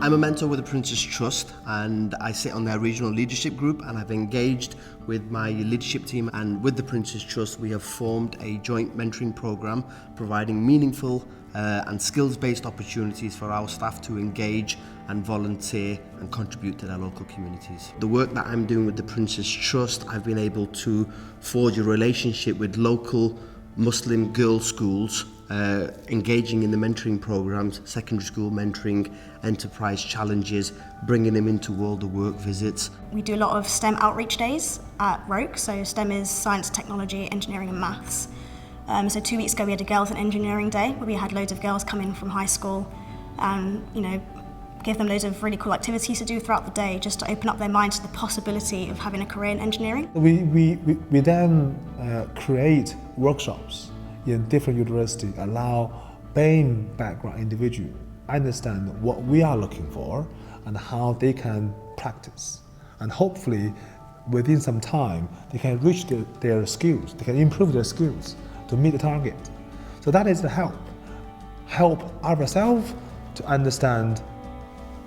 I'm a mentor with the Prince's Trust and I sit on their regional leadership group, and I've engaged with my leadership team, and with the Prince's Trust we have formed a joint mentoring programme providing meaningful and skills-based opportunities for our staff to engage and volunteer and contribute to their local communities. The work that I'm doing with the Prince's Trust, I've been able to forge a relationship with local Muslim girls' schools, engaging in the mentoring programs, secondary school mentoring, enterprise challenges, bringing them into World of Work visits. We do a lot of STEM outreach days at Roke, so STEM is science, technology, engineering and maths. So 2 weeks ago we had a Girls and Engineering Day where we had loads of girls come in from high school and give them loads of really cool activities to do throughout the day just to open up their minds to the possibility of having a career in engineering. We then create workshops in different universities, allow BAME background individuals understand what we are looking for and how they can practice. And hopefully within some time they can reach their skills, they can improve their skills to meet the target. So that is the help ourselves to understand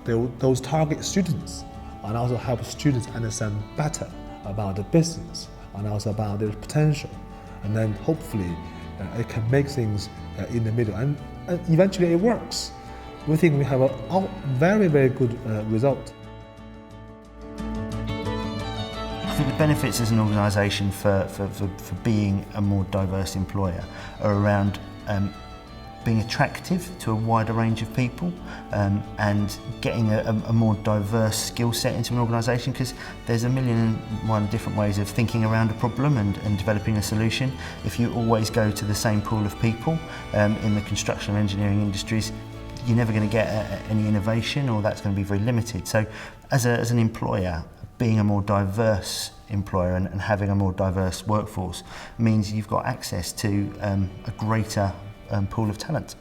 those target students, and also help students understand better about the business and also about their potential, and then hopefully it can make things in the middle, and eventually it works. We think we have a very, very good result. I think the benefits as an organisation for being a more diverse employer are around being attractive to a wider range of people and getting a more diverse skill set into an organisation, because there's a million and one different ways of thinking around a problem and developing a solution. If you always go to the same pool of people in the construction and engineering industries, you're never going to get any innovation, or that's going to be very limited. So as an employer, being a more diverse employer and having a more diverse workforce means you've got access to a greater pool of talent.